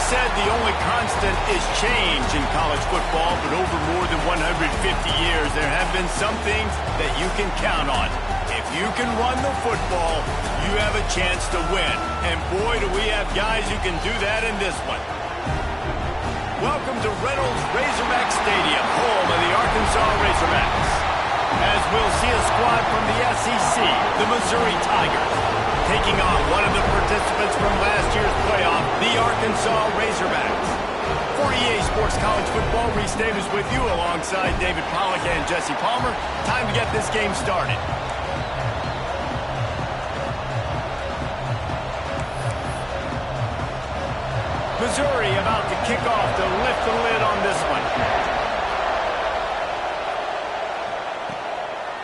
said the only constant is change in college football, but over more than 150 years, there have been some things that you can count on. If you can run the football, you have a chance to win. And boy, do we have guys who can do that in this one. Welcome to Reynolds Razorback Stadium, home of the Arkansas Razorbacks. As we'll see a squad from the SEC, the Missouri Tigers, taking on one of the participants from last year's playoff, the Arkansas Razorbacks. For EA Sports College Football, Reese Davis with you alongside David Pollack and Jesse Palmer. Time to get this game started. Missouri about to kick off to lift the lid on this one.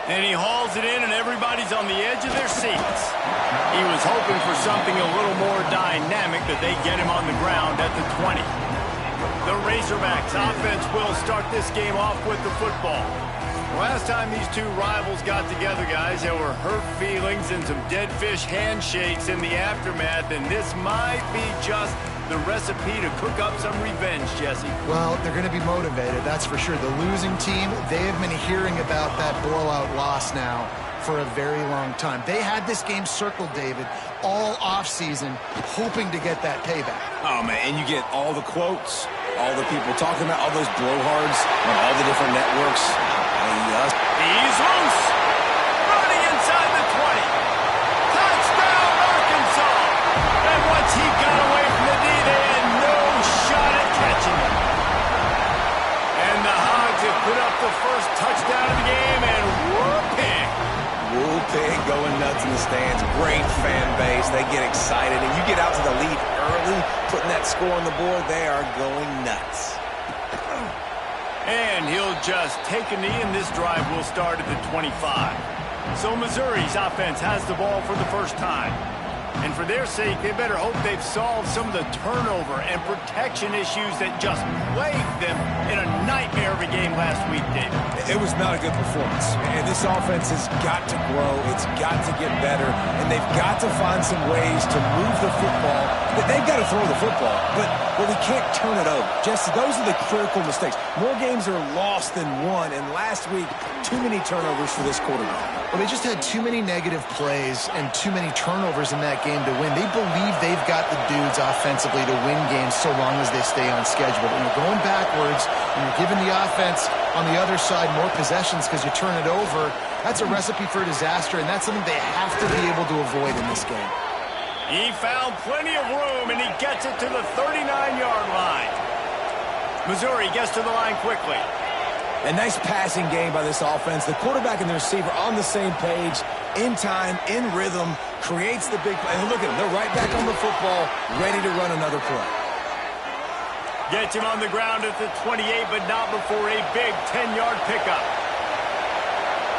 And he hauls it in, and everybody's on the edge of their seats. He was hoping for something a little more dynamic, that they get him on the ground at the 20. The Razorbacks offense will start this game off with the football. Last time these two rivals got together, guys, there were hurt feelings and some dead fish handshakes in the aftermath, and this might be just the recipe to cook up some revenge, Jesse. Well, they're going to be motivated, that's for sure. The losing team, they have been hearing about that blowout loss now for a very long time. They had this game circled, David, all offseason, hoping to get that payback. Oh, man, and you get all the quotes, all the people talking about all those blowhards on all the different networks. He's loose. Running inside the 20. Touchdown, Arkansas. And once he got away from the D, they had no shot at catching him. And the Hogs have put up the first touchdown of the game, and whooping. Pig going nuts in the stands. Great fan base. They get excited, and you get out to the lead early, putting that score on the board. They are going nuts. And he'll just take a knee, and this drive will start at the 25. So Missouri's offense has the ball for the first time. And for their sake, they better hope they've solved some of the turnover and protection issues that just plagued them in a nightmare of a game last week, David. It was not a good performance. And this offense has got to grow. It's got to get better. And they've got to find some ways to move the football. They've got to throw the football, but we can't turn it over. Jesse, those are the critical mistakes. More games are lost than won. And last week, too many turnovers for this quarterback. Well, they just had too many negative plays and too many turnovers in that game to win. They believe they've got the dudes offensively to win games so long as they stay on schedule. But when you're going backwards, when you're giving the offense on the other side more possessions because you turn it over, that's a recipe for disaster, and that's something they have to be able to avoid in this game. He found plenty of room, and he gets it to the 39-yard line. Missouri gets to the line quickly. A nice passing game by this offense. The quarterback and the receiver on the same page, in time, in rhythm, creates the big play. And look at them. They're right back on the football, ready to run another play. Gets him on the ground at the 28, but not before a big 10-yard pickup.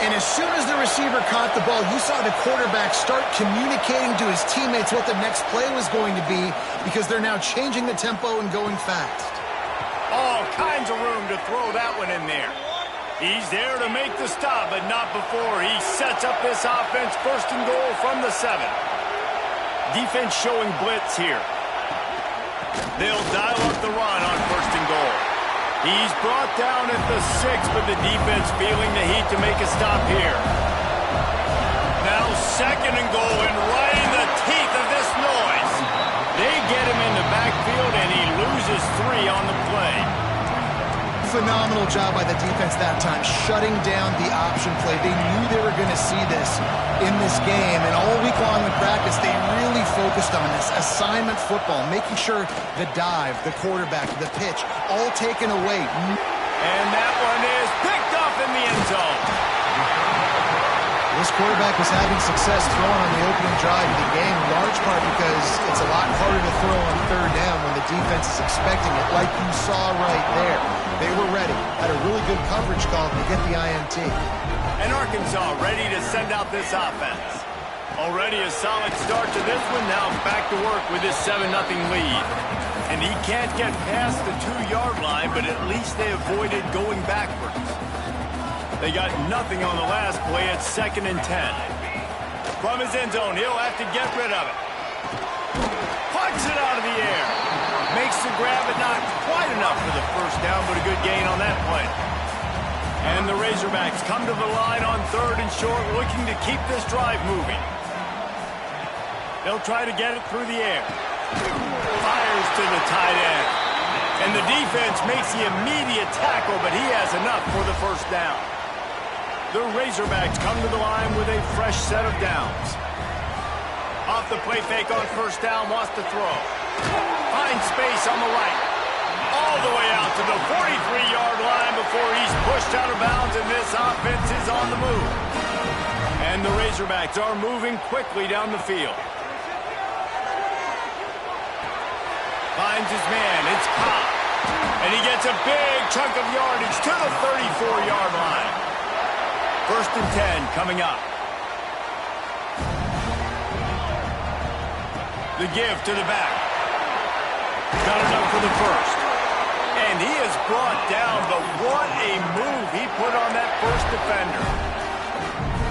And as soon as the receiver caught the ball, you saw the quarterback start communicating to his teammates what the next play was going to be, because they're now changing the tempo and going fast. All kinds of room to throw that one in there. He's there to make the stop, but not before he sets up this offense. First and goal from the 7. Defense showing blitz here. They'll dial up the run on first and goal. He's brought down at the 6, but the defense feeling the heat to make a stop here. Now second and goal, and right in the teeth of this noise. They get him in the backfield, and he loses 3 on the play. Phenomenal job by the defense that time, shutting down the option play. They knew they were going to see this in this game, and all week long in practice, they really focused on this assignment football, making sure the dive, the quarterback, the pitch, all taken away. And that one is picked up in the end zone. This quarterback was having success throwing on the opening drive of the game, in large part because it's a lot harder to throw on third down when the defense is expecting it, like you saw right there. They were ready, had a really good coverage call to get the INT. And Arkansas ready to send out this offense. Already a solid start to this one, now back to work with his 7-0 lead. And he can't get past the 2-yard line, but at least they avoided going backwards. They got nothing on the last play at 2nd and 10. From his end zone, he'll have to get rid of it. Plucks it out of the air. Makes the grab, but not quite enough for the first down, but a good gain on that play. And the Razorbacks come to the line on 3rd and short, looking to keep this drive moving. They'll try to get it through the air. Fires to the tight end. And the defense makes the immediate tackle, but he has enough for the first down. The Razorbacks come to the line with a fresh set of downs. Off the play fake on first down, wants to throw. Finds space on the right. All the way out to the 43-yard line before he's pushed out of bounds, and this offense is on the move. And the Razorbacks are moving quickly down the field. Finds his man, it's Cobb. And he gets a big chunk of yardage to the 34-yard line. 1st and 10 coming up. The give to the back. Got enough for the first. And he is brought down, but what a move he put on that first defender.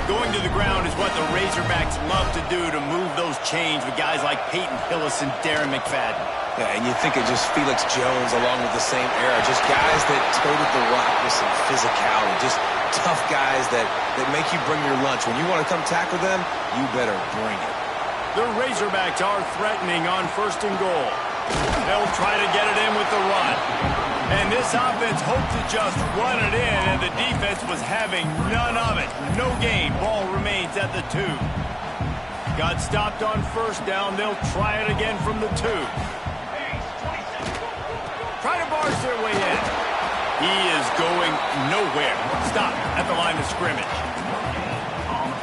Going to the ground is what the Razorbacks love to do, to move those chains with guys like Peyton Hillis and Darren McFadden. Yeah, and you think of just Felix Jones along with the same era. Just guys that toted the rock with some physicality. Just tough guys that make you bring your lunch. When you want to come tackle them, you better bring it. The Razorbacks are threatening on 1st and goal. They'll try to get it in with the run. And this offense hoped to just run it in, and the defense was having none of it. No gain. Ball remains at the 2. Got stopped on first down. They'll try it again from the 2. Try to barge their way in. He is going nowhere. Stop at the line of scrimmage.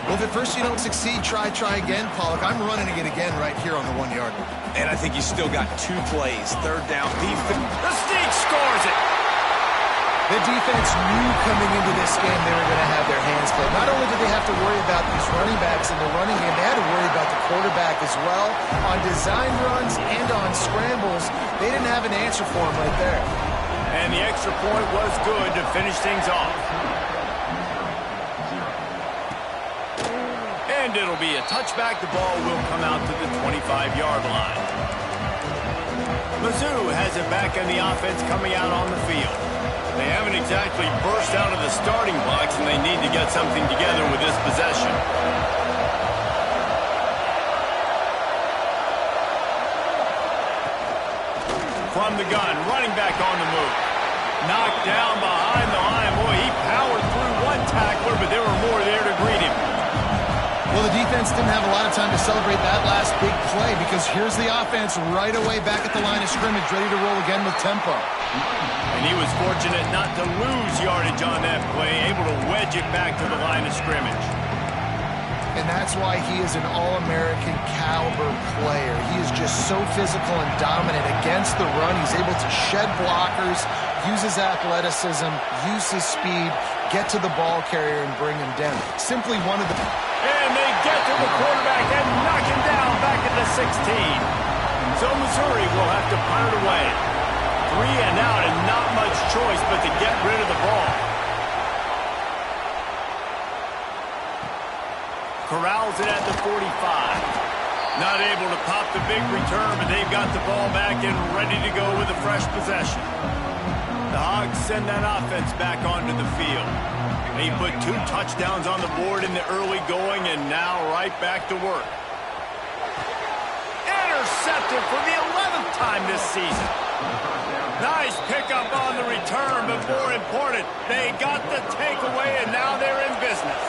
Well, if at first you don't succeed, try again, Pollock. I'm running it again right here on the 1-yard line. And I think you still got 2 plays. 3rd down defense. The Sneak scores it. The defense knew coming into this game they were going to have their hands full. Not only did they have to worry about these running backs in the running game, they had to worry about the quarterback as well. On design runs and on scrambles, they didn't have an answer for him right there. And the extra point was good to finish things off. And it'll be a touchback. The ball will come out to the 25-yard line. Mizzou has it back in the offense coming out on the field. They haven't exactly burst out of the starting blocks, and they need to get something together with this possession. From the gun, running back on the move. Knocked down behind the line. Boy, he powered through one tackler, but there were more there to greet him. Well, the defense didn't have a lot of time to celebrate that last big play, because here's the offense right away back at the line of scrimmage, ready to roll again with tempo. And he was fortunate not to lose yardage on that play, able to wedge it back to the line of scrimmage. And that's why he is an All-American caliber player. He is just so physical and dominant against the run. He's able to shed blockers, use his athleticism, use his speed, get to the ball carrier and bring him down. Simply one of the... And they get to the quarterback and knock him down back at the 16. So Missouri will have to punt it away. 3 and out, and not much choice but to get rid of the ball. Corrals it at the 45. Not able to pop the big return, but they've got the ball back and ready to go with a fresh possession. The Hogs send that offense back onto the field. They put 2 touchdowns on the board in the early going, and now right back to work. Intercepted for the 11th time this season. Nice pickup on the return, but more important, they got the takeaway, and now they're in business.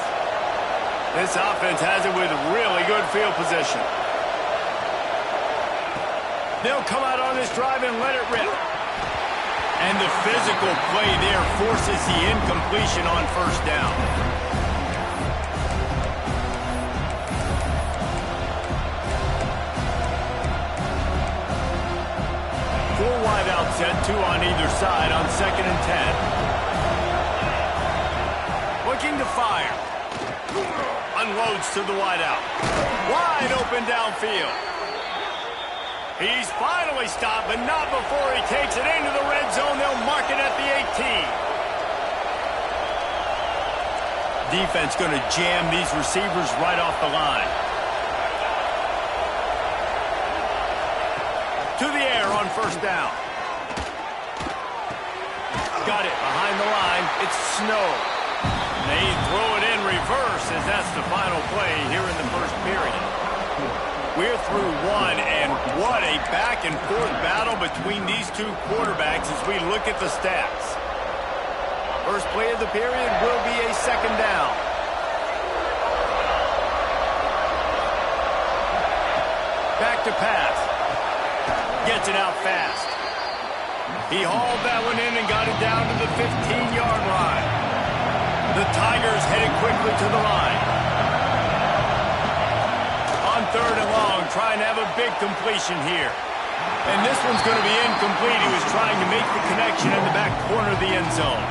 This offense has it with really good field position. They'll come out on this drive and let it rip. And the physical play there forces the incompletion on first down. Full wide out set, 2 on either side on 2nd and 10. Looking to fire. Unloads to the wide out. Wide open downfield. He's finally stopped, but not before he takes it into the red zone. They'll mark it at the 18. Defense going to jam these receivers right off the line. To the air on first down. Got it behind the line. It's Snow. They throw it in reverse as that's the final play here in the first period. We're through one, and what a back-and-forth battle between these two quarterbacks as we look at the stats. First play of the period will be a second down. Back to pass. Gets it out fast. He hauled that one in and got it down to the 15-yard line. The Tigers headed quickly to the line. On third and long, trying to have a big completion here. And this one's going to be incomplete. He was trying to make the connection in the back corner of the end zone.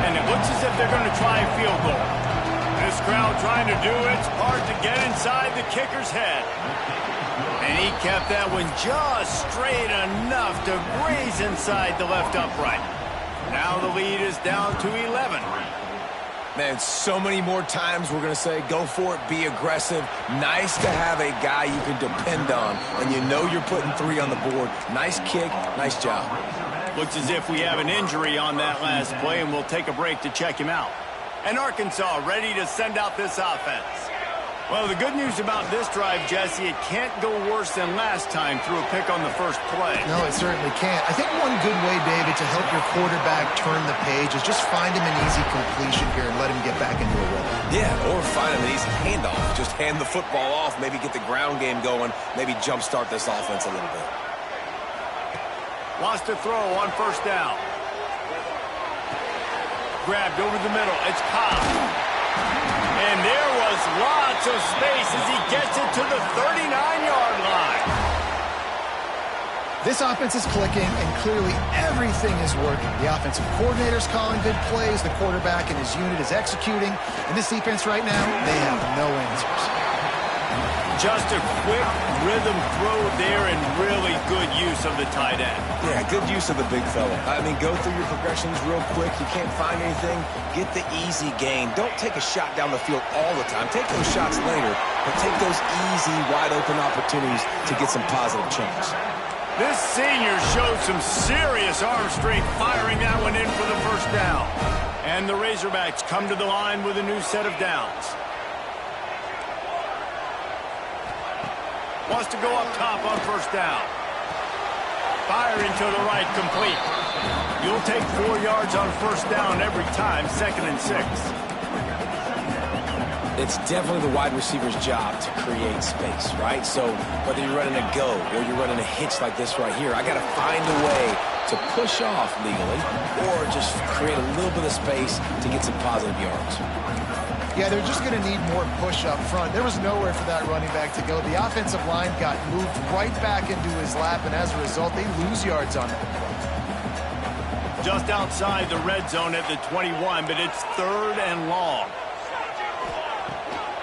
And it looks as if they're going to try a field goal. This crowd trying to do its part to get inside the kicker's head. And he kept that one just straight enough to graze inside the left upright. Now the lead is down to 11. Man, so many more times we're going to say, go for it, be aggressive. Nice to have a guy you can depend on, and you know you're putting 3 on the board. Nice kick, nice job. Looks as if we have an injury on that last play, and we'll take a break to check him out. And Arkansas ready to send out this offense. Well, the good news about this drive, Jesse, it can't go worse than last time through a pick on the first play. No, it certainly can't. I think one good way, David, to help your quarterback turn the page is just find him an easy completion here and let him get back into a rhythm. Yeah, or find him an easy handoff. Just hand the football off, maybe get the ground game going, maybe jumpstart this offense a little bit. Wants to throw on first down. Grabbed over the middle. It's Cobb. And there was lots of space as he gets it to the 39-yard line. This offense is clicking, and clearly everything is working. The offensive coordinator's calling good plays. The quarterback and his unit is executing. And this defense right now, they have no answers. Just a quick rhythm throw there and really good use of the tight end. Yeah, good use of the big fella. I mean, go through your progressions real quick. You can't find anything, get the easy gain. Don't take a shot down the field all the time. Take those shots later, but take those easy, wide-open opportunities to get some positive chunks. This senior showed some serious arm strength firing that one in for the first down. And the Razorbacks come to the line with a new set of downs. Wants to go up top on first down. Firing to the right, complete. You'll take 4 yards on first down every time, 2nd and 6. It's definitely the wide receiver's job to create space, right? So whether you're running a go or you're running a hitch like this right here, I got to find a way to push off legally or just create a little bit of space to get some positive yards. Yeah, they're just going to need more push up front. There was nowhere for that running back to go. The offensive line got moved right back into his lap, and as a result, they lose yards on it. Just outside the red zone at the 21, but it's 3rd and long.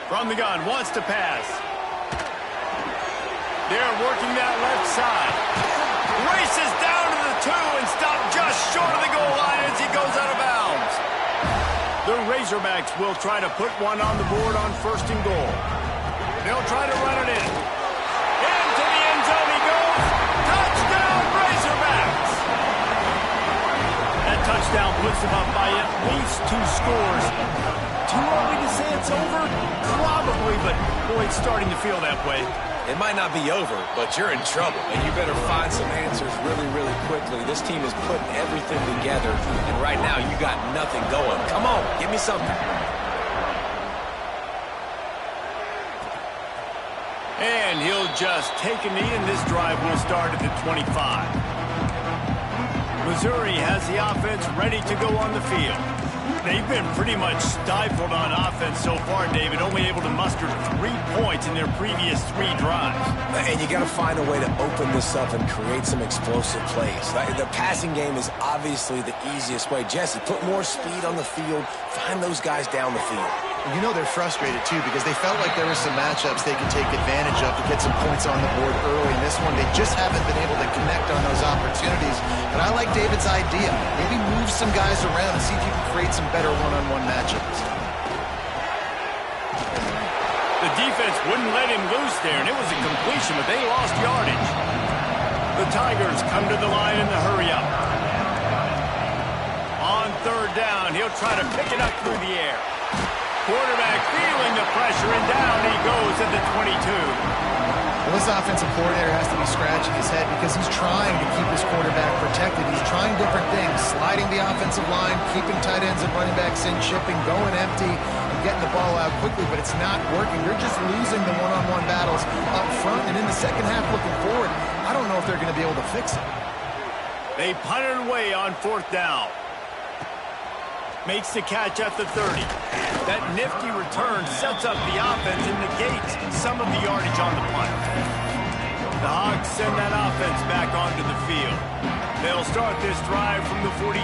From the gun, wants to pass. They're working that left side. Races down to the 2 and stopped just short of the goal line as he goes out of bounds. The Razorbacks will try to put one on the board on 1st and goal. They'll try to run it in. Into the end zone he goes. Touchdown, Razorbacks! That touchdown puts them up by at least 2 scores. Too early to say it's over? Probably, but boy, it's starting to feel that way. It might not be over, but you're in trouble, and you better find some answers really, really quickly. This team is putting everything together, and right now you got nothing going. Come on, give me something. And he'll just take a knee, and this drive will start at the 25. Missouri has the offense ready to go on the field. They've been pretty much stifled on offense so far, David, only able to muster 3 points in their previous 3 drives. And you got to find a way to open this up and create some explosive plays. The passing game is obviously the easiest way. Jesse, put more speed on the field. Find those guys down the field. You know they're frustrated, too, because they felt like there were some matchups they could take advantage of to get some points on the board early. In this one, they just haven't been able to connect on those opportunities. But I like David's idea. Maybe move some guys around and see if you can create some better one-on-one matchups. The defense wouldn't let him loose there, and it was a completion, but they lost yardage. The Tigers come to the line in the hurry-up. On third down, he'll try to pick it up through the air. Quarterback feeling the pressure, and down he goes at the 22. Well, this offensive coordinator has to be scratching his head because he's trying to keep his quarterback protected. He's trying different things, sliding the offensive line, keeping tight ends and running backs in, chipping, going empty, and getting the ball out quickly, but it's not working. They're just losing the one-on-one battles up front, and in the second half looking forward, I don't know if they're going to be able to fix it. They punt it away on fourth down. Makes the catch at the 30. That nifty return sets up the offense and negates some of the yardage on the punt. The Hogs send that offense back onto the field. They'll start this drive from the 42.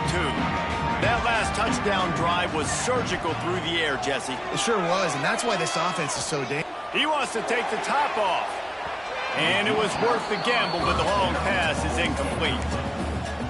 That last touchdown drive was surgical through the air, Jesse. It sure was, and that's why this offense is so dangerous. He wants to take the top off. And it was worth the gamble, but the long pass is incomplete.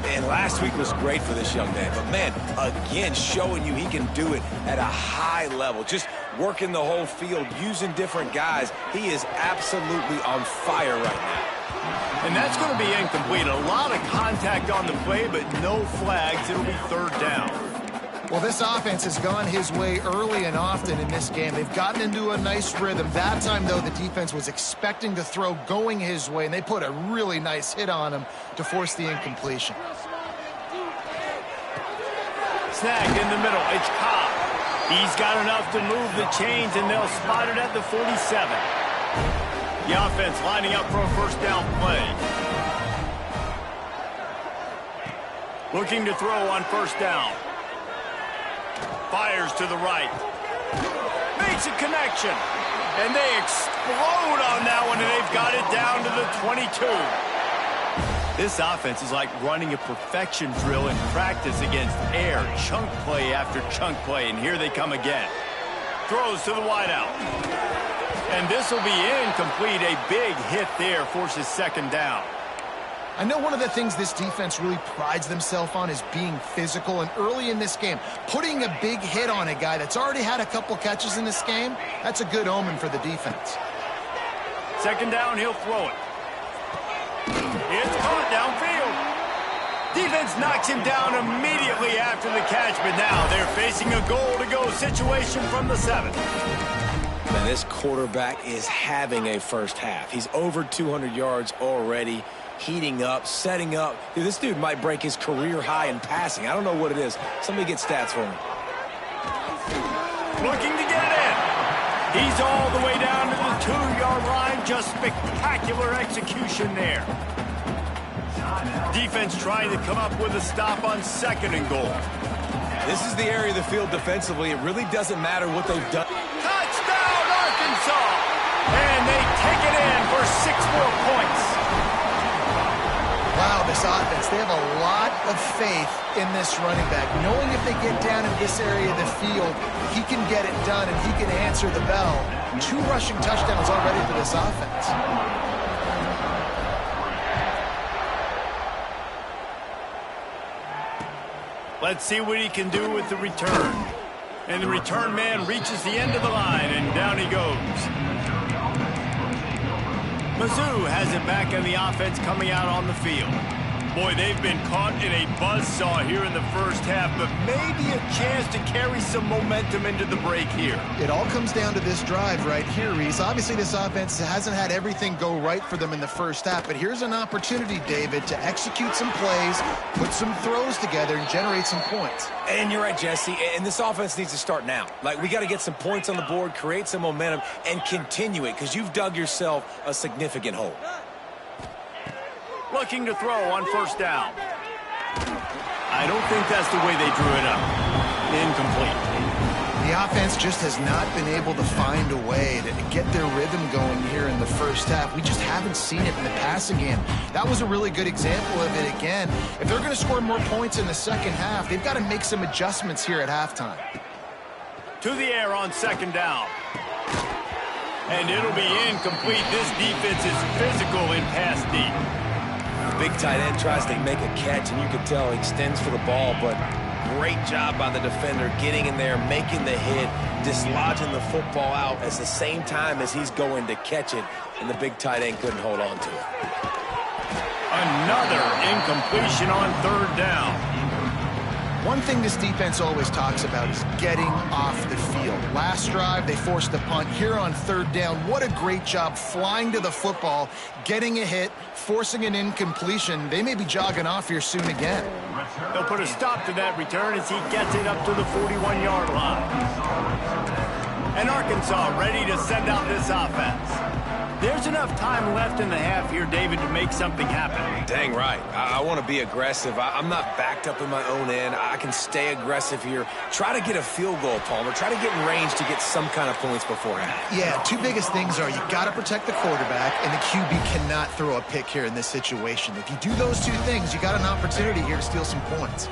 And last week was great for this young man. But, man, again, showing you he can do it at a high level. Just working the whole field, using different guys. He is absolutely on fire right now. And that's going to be incomplete. A lot of contact on the play, but no flags. It'll be third down. Well, this offense has gone his way early and often in this game. They've gotten into a nice rhythm. That time, though, the defense was expecting to throw going his way, and they put a really nice hit on him to force the incompletion. Snagged in the middle. It's Cobb. He's got enough to move the chains, and they'll spot it at the 47. The offense lining up for a first down play. Looking to throw on first down. Fires to the right. Makes a connection. And they explode on that one, and they've got it down to the 22. This offense is like running a perfection drill in practice against air. Chunk play after chunk play, and here they come again. Throws to the wideout. And this will be incomplete. A big hit there forces second down. I know one of the things this defense really prides themselves on is being physical, and early in this game, putting a big hit on a guy that's already had a couple catches in this game, that's a good omen for the defense. Second down, he'll throw it. It's caught downfield. Defense knocks him down immediately after the catch, but now they're facing a goal-to-go situation from the 7. And this quarterback is having a first half. He's over 200 yards already, heating up, setting up. Dude, this dude might break his career high in passing. I don't know what it is. Somebody get stats for him. Looking to get it in. He's all the way down to the 2-yard line. Just spectacular execution there. Defense trying to come up with a stop on second and goal. This is the area of the field defensively. It really doesn't matter what they've done. Touchdown, Arkansas! And they take it in for 6 more points. Wow, this offense, they have a lot of faith in this running back. Knowing if they get down in this area of the field, he can get it done and he can answer the bell. 2 rushing touchdowns already for this offense. Let's see what he can do with the return. And the return man reaches the end of the line, and down he goes. Mizzou has it back on the offense coming out on the field. Boy, they've been caught in a buzzsaw here in the first half, but maybe a chance to carry some momentum into the break here. It all comes down to this drive right here, Reese. Obviously, this offense hasn't had everything go right for them in the first half, but here's an opportunity, David, to execute some plays, put some throws together, and generate some points. And you're right, Jesse, and this offense needs to start now. Like, we got to get some points on the board, create some momentum, and continue it, because you've dug yourself a significant hole. Looking to throw on first down. I don't think that's the way they drew it up. Incomplete. The offense just has not been able to find a way to get their rhythm going here in the first half. We just haven't seen it in the passing game. That was a really good example of it again. If they're going to score more points in the second half, they've got to make some adjustments here at halftime. To the air on second down. And it'll be incomplete. This defense is physical in pass deep. Big tight end tries to make a catch, and you can tell he extends for the ball, but great job by the defender getting in there, making the hit, dislodging the football out at the same time as he's going to catch it, and the big tight end couldn't hold on to it. Another incompletion on third down. One thing this defense always talks about is getting off the field. Last drive, they forced a punt. Here on third down, what a great job flying to the football, getting a hit, forcing an incompletion. They may be jogging off here soon again. They'll put a stop to that return as he gets it up to the 41-yard line. And Arkansas ready to send out this offense. There's enough time left in the half here, David, to make something happen. Dang right. I want to be aggressive. I'm not backed up in my own end. I can stay aggressive here. Try to get a field goal, Palmer. Try to get in range to get some kind of points beforehand. Yeah, two biggest things are you got to protect the quarterback, and the QB cannot throw a pick here in this situation. If you do those two things, you got an opportunity here to steal some points.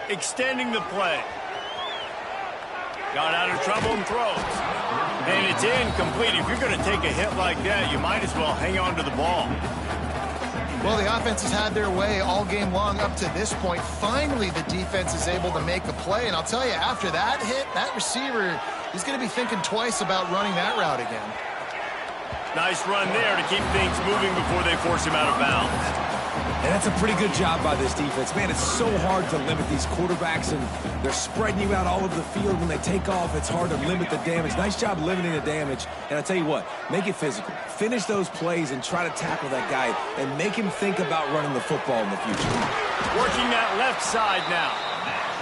Extending the play. Got out of trouble and throws. And it's incomplete. If you're going to take a hit like that, you might as well hang on to the ball. Well, the offense has had their way all game long up to this point. Finally, the defense is able to make a play. And I'll tell you, after that hit, that receiver is going to be thinking twice about running that route again. Nice run there to keep things moving before they force him out of bounds. And that's a pretty good job by this defense. Man, it's so hard to limit these quarterbacks, and they're spreading you out all over the field. When they take off, it's hard to limit the damage. Nice job limiting the damage. And I tell you what, make it physical. Finish those plays and try to tackle that guy and make him think about running the football in the future. Working that left side now.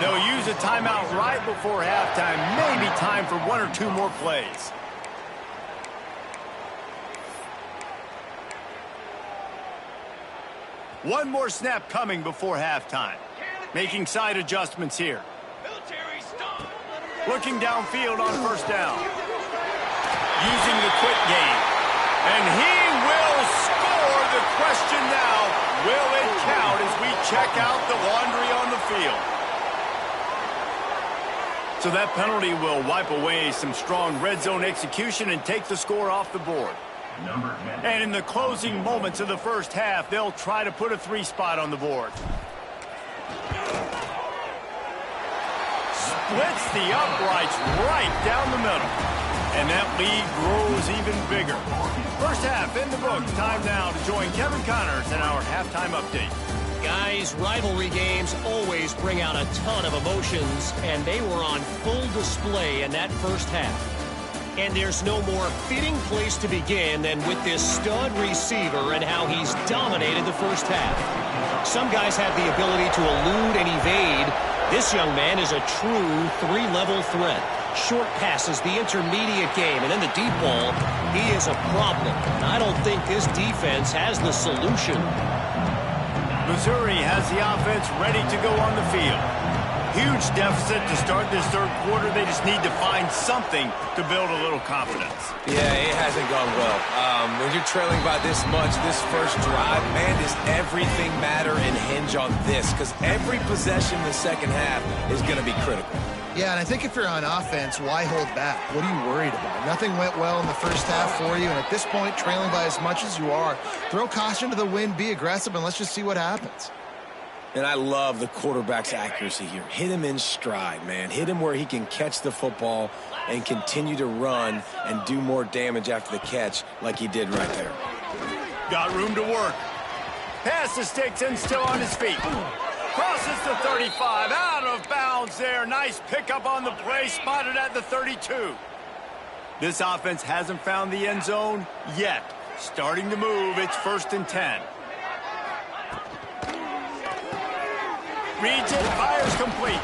They'll use a timeout right before halftime. Maybe time for one or two more plays. One more snap coming before halftime. Making side adjustments here. Looking downfield on first down. Using the quick game. And he will score. The question now, will it count as we check out the laundry on the field? So that penalty will wipe away some strong red zone execution and take the score off the board. And in the closing moments of the first half, they'll try to put a 3 spot on the board. Splits the uprights right down the middle. And that lead grows even bigger. First half in the books. Time now to join Kevin Connors in our halftime update. Guys, rivalry games always bring out a ton of emotions, and they were on full display in that first half. And there's no more fitting place to begin than with this stud receiver and how he's dominated the first half. Some guys have the ability to elude and evade. This young man is a true 3-level threat. Short passes, the intermediate game, and then the deep ball. He is a problem. I don't think this defense has the solution. Missouri has the offense ready to go on the field. Huge deficit to start this third quarter. They just need to find something to build a little confidence. Yeah, it hasn't gone well. When you're trailing by this much, this first drive, man, does everything matter and hinge on this? Because every possession in the second half is going to be critical. Yeah, and I think if you're on offense, why hold back? What are you worried about? Nothing went well in the first half for you, and at this point, trailing by as much as you are, throw caution to the wind, be aggressive, and let's just see what happens. And I love the quarterback's accuracy here. Hit him in stride, man. Hit him where he can catch the football and continue to run and do more damage after the catch like he did right there. Got room to work. Pass to Sticks and still on his feet. Crosses the 35. Out of bounds there. Nice pickup on the play. Spotted at the 32. This offense hasn't found the end zone yet. Starting to move. It's 1st and 10. Reads it, fires complete.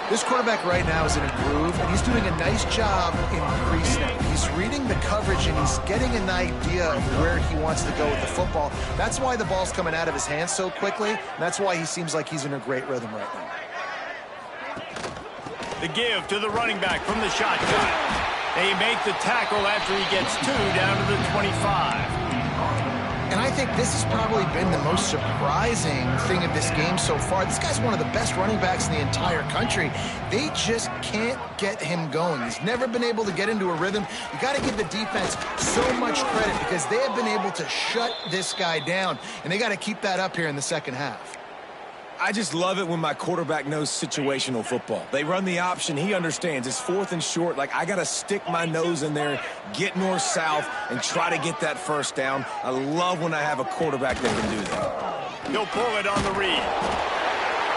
This quarterback right now is in a groove, and he's doing a nice job in pre-snap. He's reading the coverage, and he's getting an idea of where he wants to go with the football. That's why the ball's coming out of his hands so quickly, and that's why he seems like he's in a great rhythm right now. The give to the running back from the shotgun. They make the tackle after he gets 2 down to the 25. And I think this has probably been the most surprising thing of this game so far. This guy's one of the best running backs in the entire country. They just can't get him going. He's never been able to get into a rhythm. You got to give the defense so much credit because they have been able to shut this guy down, and they got to keep that up here in the second half. I just love it when my quarterback knows situational football. They run the option. He understands. It's 4th and short. Like, I got to stick my nose in there, get north-south, and try to get that first down. I love when I have a quarterback that can do that. He'll pull it on the read.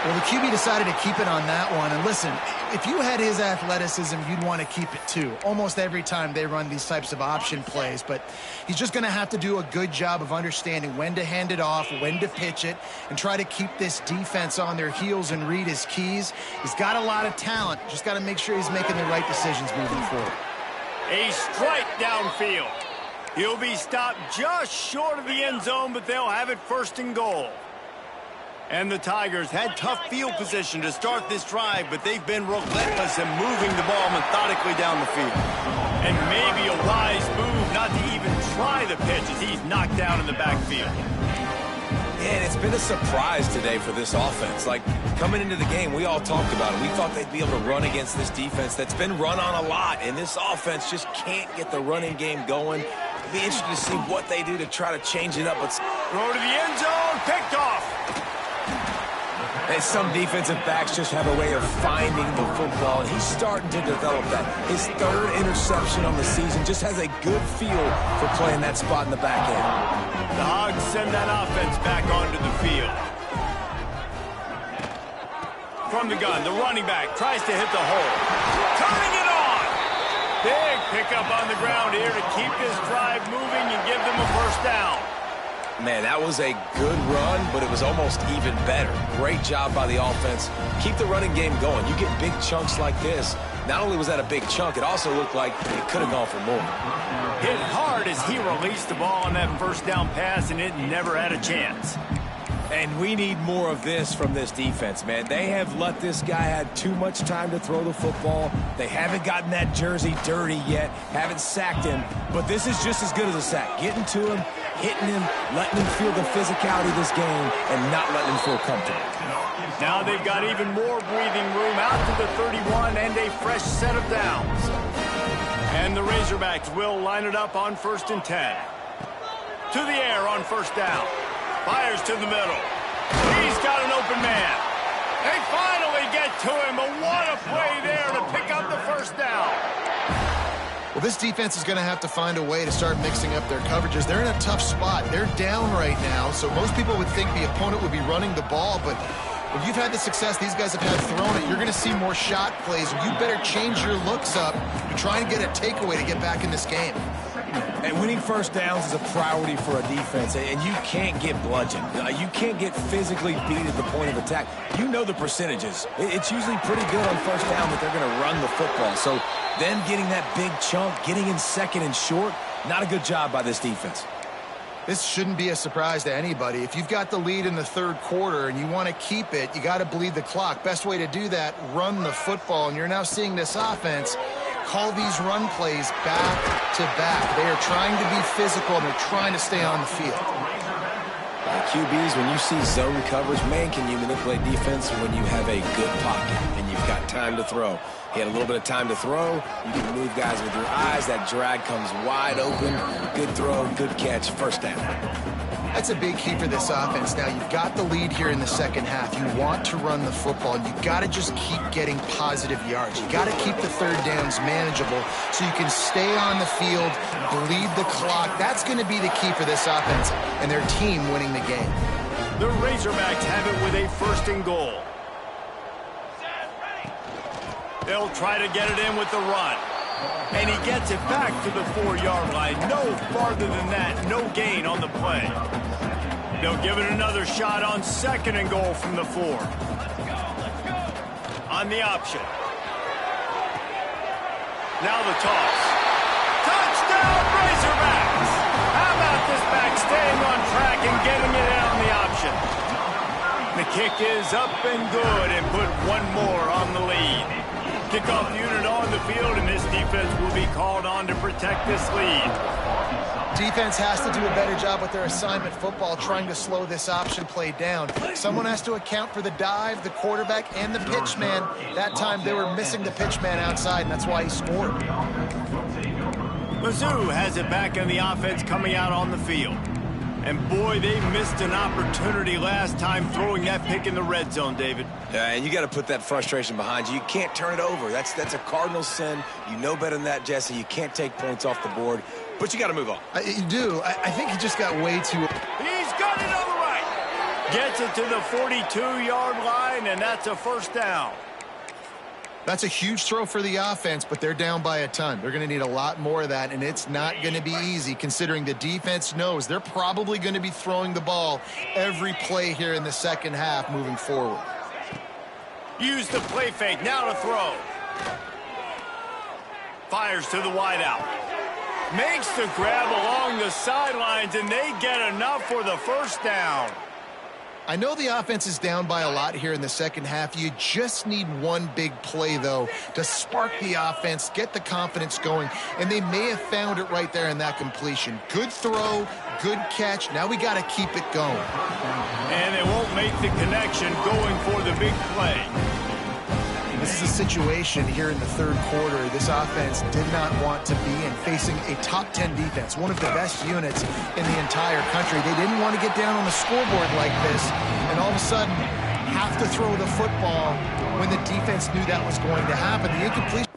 Well, the QB decided to keep it on that one. And listen, if you had his athleticism, you'd want to keep it too. Almost every time they run these types of option plays. But he's just going to have to do a good job of understanding when to hand it off, when to pitch it, and try to keep this defense on their heels and read his keys. He's got a lot of talent. Just got to make sure he's making the right decisions moving forward. A strike downfield. He'll be stopped just short of the end zone, but they'll have it 1st and goal. And the Tigers had tough field position to start this drive, but they've been relentless in moving the ball methodically down the field. And maybe a wise move not to even try the pitch as he's knocked down in the backfield. And it's been a surprise today for this offense. Like, coming into the game, we all talked about it. We thought they'd be able to run against this defense that's been run on a lot, and this offense just can't get the running game going. It'll be interesting to see what they do to try to change it up. But throw to the end zone, picked off. And some defensive backs just have a way of finding the football, and he's starting to develop that. His 3rd interception on the season, just has a good feel for playing that spot in the back end. The Hogs send that offense back onto the field. From the gun, the running back tries to hit the hole. Turning it on! Big pickup on the ground here to keep this drive moving and give them a 1st down. Man, that was a good run, but it was almost even better. Great job by the offense. Keep the running game going. You get big chunks like this. Not only was that a big chunk, it also looked like it could have gone for more. Hit hard as he released the ball on that 1st down pass, and it never had a chance. And we need more of this from this defense, man. They have let this guy have too much time to throw the football. They haven't gotten that jersey dirty yet, haven't sacked him. But this is just as good as a sack. Getting to him, hitting him, letting him feel the physicality of this game, and not letting him feel comfortable. Now they've got even more breathing room out to the 31 and a fresh set of downs. And the Razorbacks will line it up on 1st and 10. To the air on 1st down. Fires to the middle. He's got an open man. They finally get to him, but what a play there to pick up the 1st down. Well, this defense is going to have to find a way to start mixing up their coverages. They're in a tough spot. They're down right now, so most people would think the opponent would be running the ball, but if you've had the success these guys have had throwing it, you're going to see more shot plays. You better change your looks up to try and get a takeaway to get back in this game. And winning 1st downs is a priority for a defense, and you can't get bludgeoned. You can't get physically beat at the point of attack. You know the percentages. It's usually pretty good on 1st down that they're going to run the football. So them getting that big chunk, getting in 2nd and short, not a good job by this defense. This shouldn't be a surprise to anybody. If you've got the lead in the 3rd quarter and you want to keep it, you got to bleed the clock. Best way to do that, run the football. And you're now seeing this offense call these run plays back to back. They are trying to be physical, and they're trying to stay on the field. QBs, when you see zone coverage, man, can you manipulate defense when you have a good pocket and you've got time to throw. He had a little bit of time to throw. You can move guys with your eyes. That drag comes wide open. Good throw, good catch, 1st down. That's a big key for this offense. Now, you've got the lead here in the 2nd half. You want to run the football, and you've got to just keep getting positive yards. You got to keep the 3rd downs manageable so you can stay on the field, bleed the clock. That's going to be the key for this offense and their team winning the game. The Razorbacks have it with a 1st and goal. They'll try to get it in with the run. And he gets it back to the 4-yard line. No farther than that. No gain on the play. They'll give it another shot on 2nd and goal from the 4. On the option. Now the toss. Touchdown, Razorbacks! How about this back staying on track and getting it in on the option? The kick is up and good and put one more on the lead. Kickoff unit on the field, and this defense will be called on to protect this lead. Defense has to do a better job with their assignment football, trying to slow this option play down. Someone has to account for the dive, the quarterback, and the pitch man. That time they were missing the pitch man outside, and that's why he scored. Mizzou has it back in the offense coming out on the field. And boy, they missed an opportunity last time throwing that pick in the red zone, David. Yeah, and you got to put that frustration behind you. You can't turn it over. That's a cardinal sin. You know better than that, Jesse. You can't take points off the board, but you got to move on. You do. I think he just got way too... He's got it on the right. Gets it to the 42-yard line, and that's a first down. That's a huge throw for the offense, but they're down by a ton. They're going to need a lot more of that, and it's not going to be easy considering the defense knows they're probably going to be throwing the ball every play here in the second half moving forward. Use the play fake. Now to throw. Fires to the wideout. Makes the grab along the sidelines, and they get enough for the first down. I know the offense is down by a lot here in the second half. You just need one big play, though, to spark the offense, get the confidence going, and they may have found it right there in that completion. Good throw, good catch. Now we got to keep it going. And they won't make the connection going for the big play. This is a situation here in the third quarter this offense did not want to be in, facing a top 10 defense, one of the best units in the entire country. They didn't want to get down on the scoreboard like this and all of a sudden have to throw the football when the defense knew that was going to happen. The incompletion.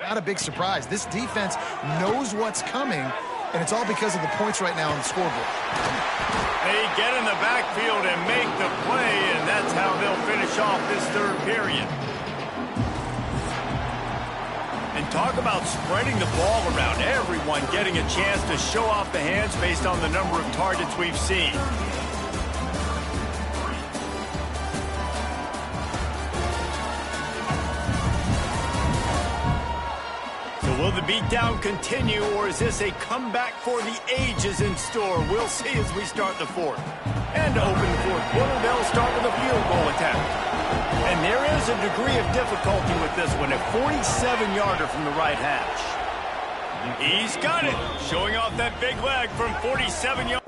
Not a big surprise. This defense knows what's coming, and it's all because of the points right now on the scoreboard. They get in the backfield and make the play, and that's how they'll finish off this third period. And talk about spreading the ball around. Everyone getting a chance to show off the hands based on the number of targets we've seen. Will the beatdown continue, or is this a comeback for the ages in store? We'll see as we start the fourth. And to open the fourth quarter, they'll start with a field goal attempt. And there is a degree of difficulty with this one, a 47-yarder from the right hash. He's got it, showing off that big leg from 47 yards.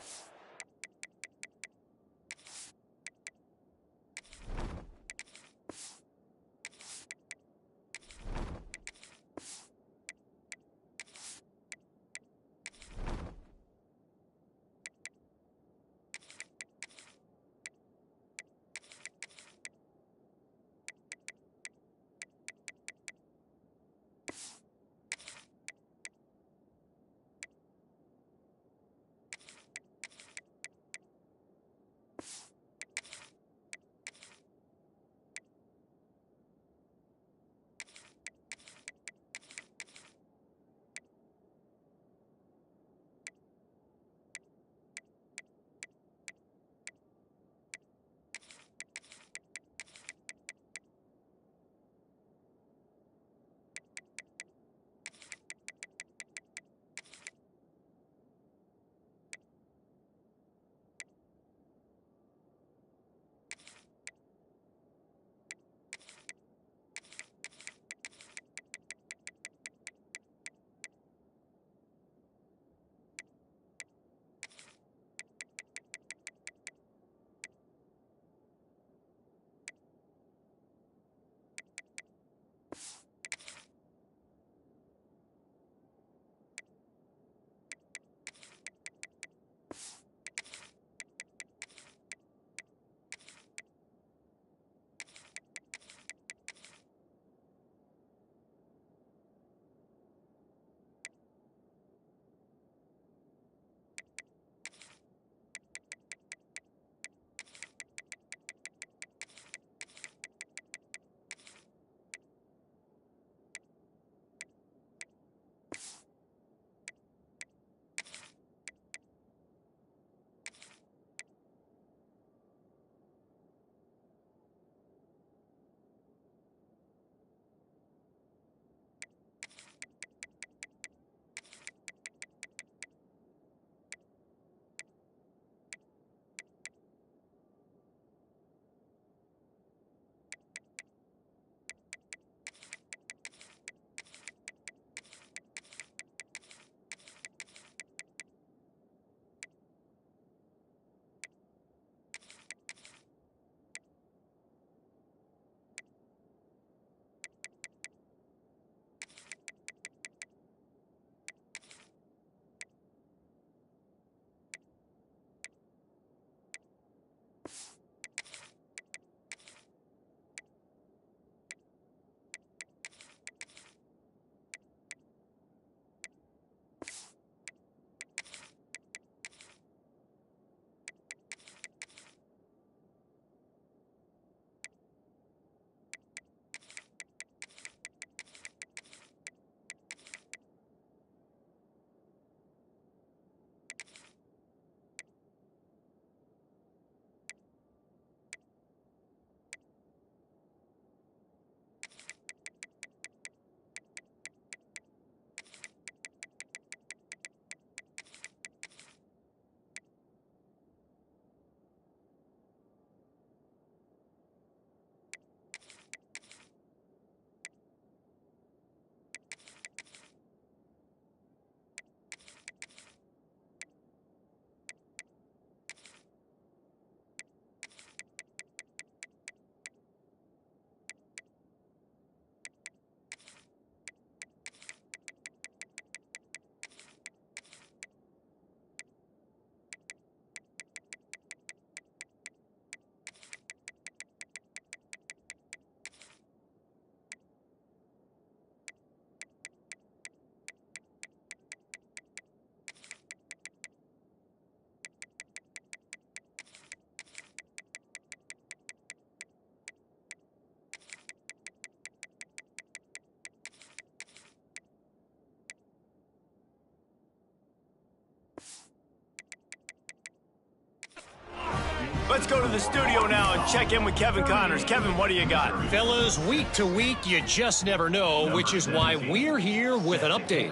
Let's go to the studio now and check in with Kevin Connors. Kevin, what do you got? Fellas, week to week, you just never know, which is why we're here with an update.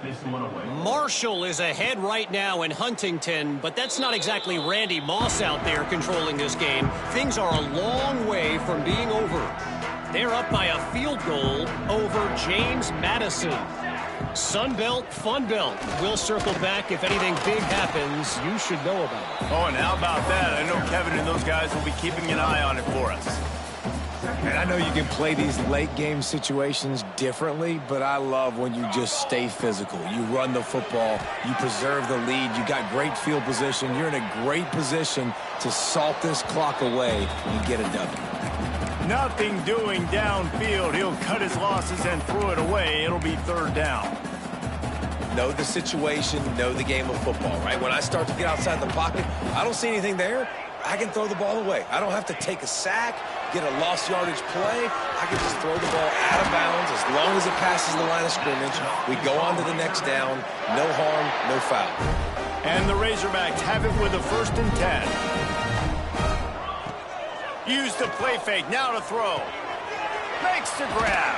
Marshall is ahead right now in Huntington, but that's not exactly Randy Moss out there controlling this game. Things are a long way from being over. They're up by a field goal over James Madison. Sunbelt, Funbelt. We'll circle back if anything big happens. You should know about it. Oh, and how about that? I know Kevin and those guys will be keeping an eye on it for us. And I know you can play these late game situations differently, but I love when you just stay physical. You run the football, you preserve the lead, you got great field position, you're in a great position to salt this clock away and get a W. Nothing doing downfield. He'll cut his losses and throw it away. It'll be third down. Know the situation, know the game of football, right? When I start to get outside the pocket, I don't see anything there. I can throw the ball away. I don't have to take a sack, get a lost yardage play. I can just throw the ball out of bounds as long as it passes the line of scrimmage. We go on to the next down. No harm, no foul. And the Razorbacks have it with a 1st and 10. Use the play fake, now to throw. Makes the grab.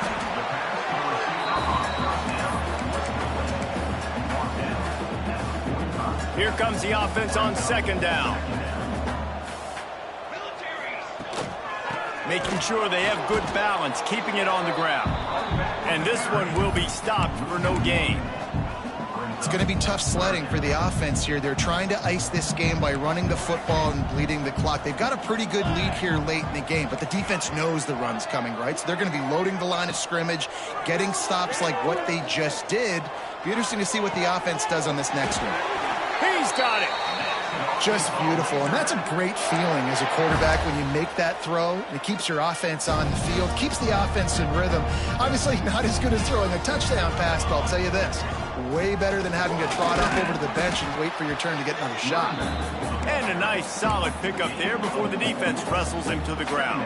Here comes the offense on 2nd down. Making sure they have good balance, keeping it on the ground. And this one will be stopped for no gain. It's going to be tough sledding for the offense here. They're trying to ice this game by running the football and bleeding the clock. They've got a pretty good lead here late in the game, but the defense knows the run's coming, right? So they're going to be loading the line of scrimmage, getting stops like what they just did. Be interesting to see what the offense does on this next one. He's got it. Just beautiful, and that's a great feeling as a quarterback when you make that throw. It keeps your offense on the field, keeps the offense in rhythm. Obviously not as good as throwing a touchdown pass, but I'll tell you this, way better than having to trot up over to the bench and wait for your turn to get another shot. And a nice solid pickup there before the defense wrestles him to the ground.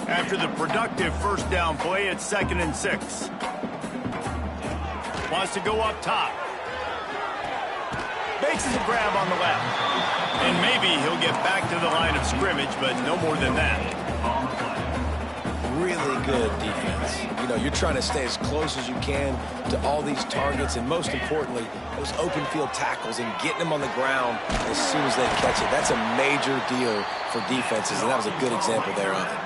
After the productive 1st down play, it's 2nd and 6. Wants to go up top. Makes a grab on the left. And maybe he'll get back to the line of scrimmage, but no more than that. Really good defense. You know, you're trying to stay as close as you can to all these targets, and most importantly, those open field tackles and getting them on the ground as soon as they catch it. That's a major deal for defenses, and that was a good example there of it.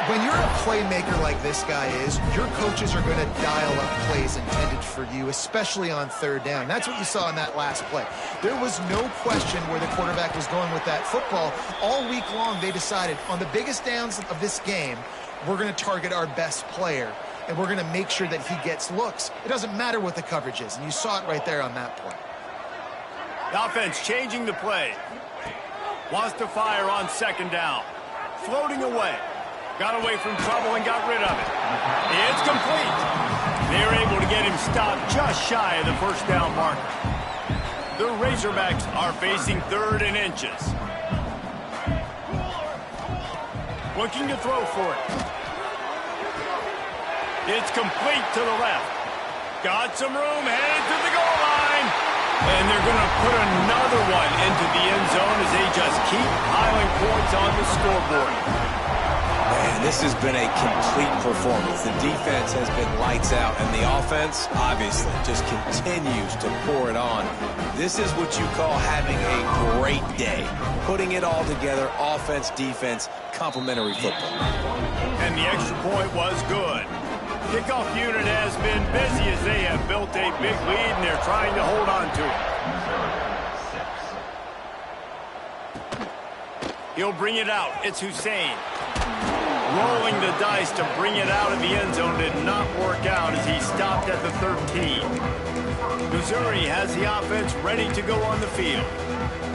When you're a playmaker like this guy is, your coaches are going to dial up plays intended for you, especially on 3rd down. That's what you saw in that last play. There was no question where the quarterback was going with that football. All week long, they decided on the biggest downs of this game, we're going to target our best player, and we're going to make sure that he gets looks. It doesn't matter what the coverage is, and you saw it right there on that play. The offense changing the play. Wants to fire on 2nd down. Floating away. Got away from trouble and got rid of it. It's complete. They're able to get him stopped just shy of the 1st down marker. The Razorbacks are facing 3rd and inches. Looking to throw for it. It's complete to the left. Got some room, headed to the goal line. And they're going to put another one into the end zone as they just keep piling points on the scoreboard. Man, this has been a complete performance. The defense has been lights out, and the offense, obviously, just continues to pour it on. This is what you call having a great day. Putting it all together, offense, defense, complementary football. And the extra point was good. Kickoff unit has been busy as they have built a big lead, and they're trying to hold on to it. He'll bring it out. It's Hussein. Rolling the dice to bring it out of the end zone did not work out as he stopped at the 13. Missouri has the offense ready to go on the field.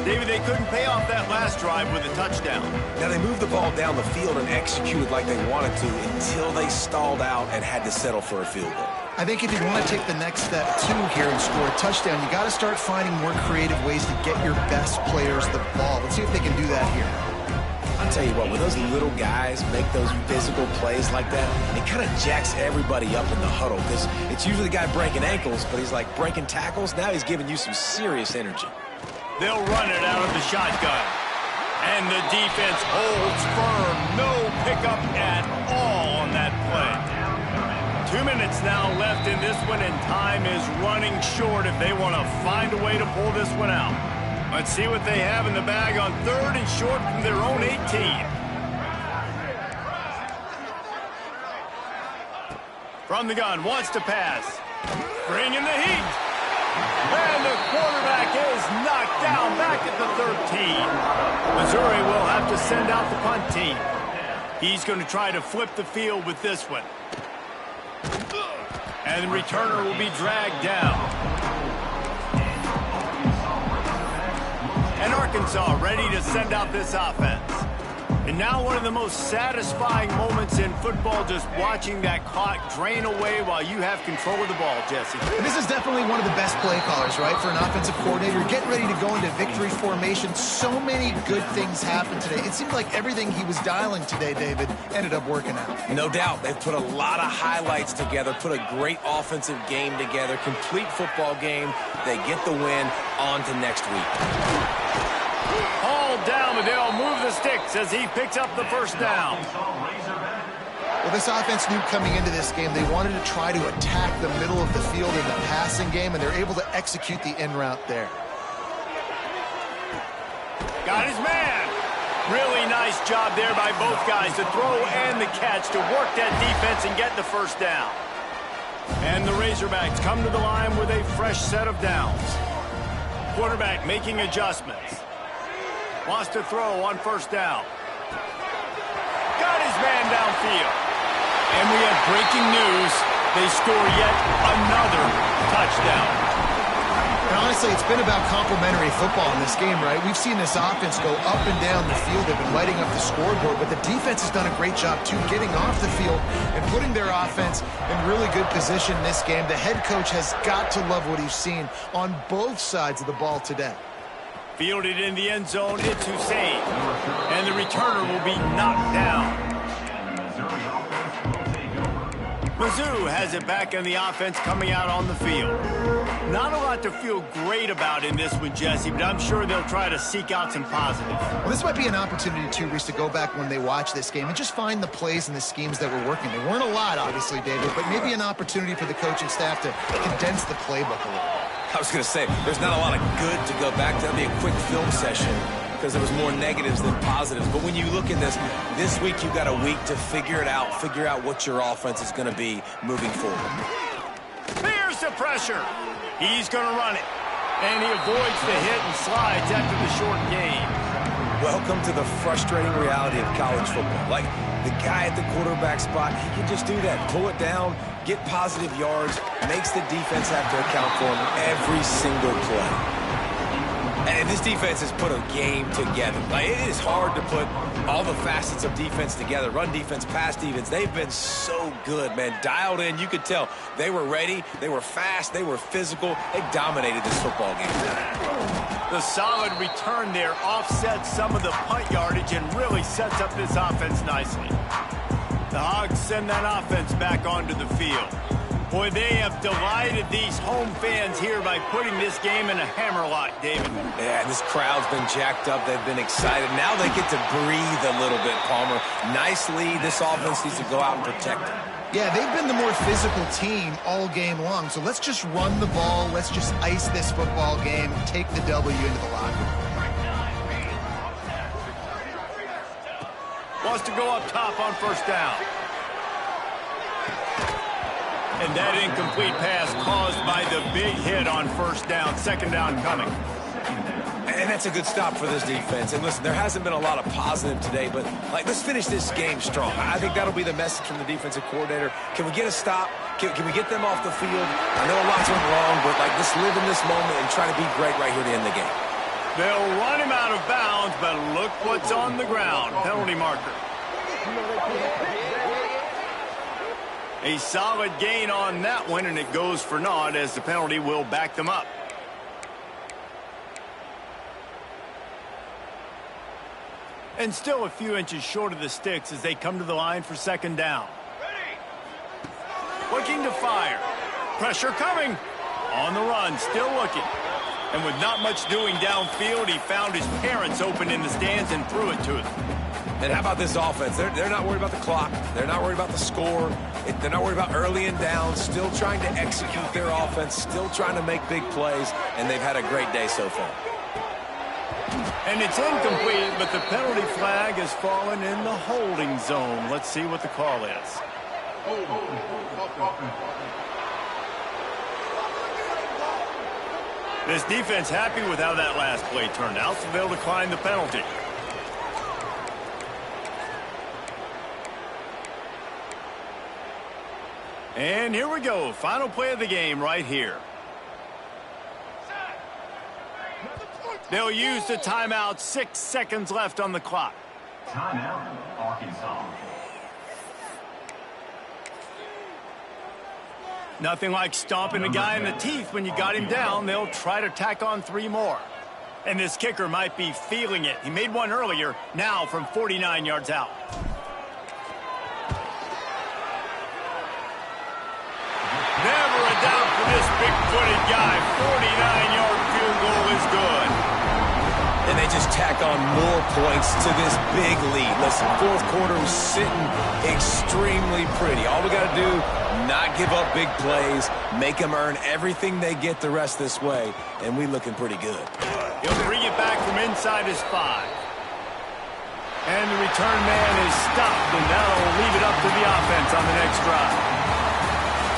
David, they couldn't pay off that last drive with a touchdown. Now, they moved the ball down the field and executed like they wanted to until they stalled out and had to settle for a field goal. I think if you want to take the next step, too, here and score a touchdown, you got to start finding more creative ways to get your best players the ball. Let's see if they can do that here. I'll tell you what, when those little guys make those physical plays like that, it kind of jacks everybody up in the huddle because it's usually the guy breaking ankles, but he's like breaking tackles. Now he's giving you some serious energy. They'll run it out of the shotgun. And the defense holds firm. No pickup at all on that play. 2 minutes now left in this one, and time is running short if they want to find a way to pull this one out. Let's see what they have in the bag on 3rd and short from their own 18. From the gun, wants to pass. Bringing the heat. And the quarterback is knocked down back at the 13. Missouri will have to send out the punt team. He's going to try to flip the field with this one. And the returner will be dragged down. And Arkansas ready to send out this offense. And now one of the most satisfying moments in football, just watching that clock drain away while you have control of the ball, Jesse. And this is definitely one of the best play callers, right, for an offensive coordinator. Getting ready to go into victory formation. So many good things happened today. It seemed like everything he was dialing today, David, ended up working out. No doubt. They've put a lot of highlights together, put a great offensive game together, complete football game. They get the win. On to next week. Hauled down, but they'll move the sticks as he picks up the first down. Well, this offense knew coming into this game they wanted to try to attack the middle of the field in the passing game, and they're able to execute the in route there. Got his man. Really nice job there by both guys, the throw and the catch, to work that defense and get the first down. And the Razorbacks come to the line with a fresh set of downs. Quarterback making adjustments. Wants to throw on first down. Got his man downfield. And we have breaking news. They score yet another touchdown. And honestly, it's been about complementary football in this game, right? We've seen this offense go up and down the field. They've been lighting up the scoreboard, but the defense has done a great job, too, getting off the field and putting their offense in really good position in this game. The head coach has got to love what he's seen on both sides of the ball today. Fielded in the end zone, it's Hussein. And the returner will be knocked down. Mizzou has it back on the offense coming out on the field. Not a lot to feel great about in this one, Jesse, but I'm sure they'll try to seek out some positives. Well, this might be an opportunity, too, Reese, to go back when they watch this game and just find the plays and the schemes that were working. They weren't a lot, obviously, David, but maybe an opportunity for the coaching staff to condense the playbook a little. I was going to say, there's not a lot of good to go back to. That'll be a quick film session because there was more negatives than positives. But when you look at this week you've got a week to figure it out, figure out what your offense is going to be moving forward. Here's the pressure. He's going to run it. And he avoids the hit and slides after the short game. Welcome to the frustrating reality of college football. Like, the guy at the quarterback spot, he can just do that. Pull it down, get positive yards, makes the defense have to account for him every single play. And this defense has put a game together. Like, it is hard to put all the facets of defense together. Run defense, pass defense. They've been so good, man. Dialed in. You could tell they were ready. They were fast. They were physical. They dominated this football game. The solid return there offsets some of the punt yardage and really sets up this offense nicely. The Hogs send that offense back onto the field. Boy, they have delighted these home fans here by putting this game in a hammerlock, David. Yeah, this crowd's been jacked up. They've been excited. Now they get to breathe a little bit, Palmer. Nice lead. This offense needs to go out and protect it. Yeah, they've been the more physical team all game long. So let's just run the ball. Let's just ice this football game, take the W into the locker room. Wants to go up top on first down. And that incomplete pass caused by the big hit on first down. Second down coming. And that's a good stop for this defense. And listen, there hasn't been a lot of positive today, but let's finish this game strong. I think that'll be the message from the defensive coordinator. Can we get a stop? Can we get them off the field? I know a lot's went wrong, but let's live in this moment and try to be great right here to end the game. They'll run him out of bounds, but look what's on the ground. Penalty marker. A solid gain on that one, and it goes for naught as the penalty will back them up. And still a few inches short of the sticks as they come to the line for second down. Looking to fire. Pressure coming. On the run, still looking. And with not much doing downfield, he found his parents open in the stands and threw it to them. And how about this offense? They're not worried about the clock. They're not worried about the score. They're not worried about early and down. Still trying to execute their offense. Still trying to make big plays. And they've had a great day so far. And it's incomplete, but the penalty flag has fallen in the holding zone. Let's see what the call is. This defense happy with how that last play turned out, so they'll decline the penalty. And here we go. Final play of the game right here. They'll use the timeout. 6 seconds left on the clock. Timeout, Arkansas. Nothing like stomping a guy in the teeth when you got him down. They'll try to tack on 3 more. And this kicker might be feeling it. He made one earlier, now from 49 yards out. Never a doubt for this big-footed guy. 49-yard field goal is good. And they just tack on more points to this big lead. Listen, fourth quarter was sitting extremely pretty. All we got to do, not give up big plays, make them earn everything they get the rest this way, and we looking pretty good. He'll bring it back from inside his 5. And the return man is stopped, and that'll leave it up to the offense on the next drive.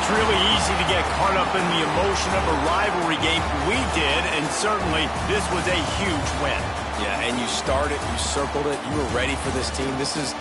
It's really easy to get caught up in the emotion of a rivalry game. We did, and certainly this was a huge win. Yeah, and you started, you circled it, you were ready for this team. This is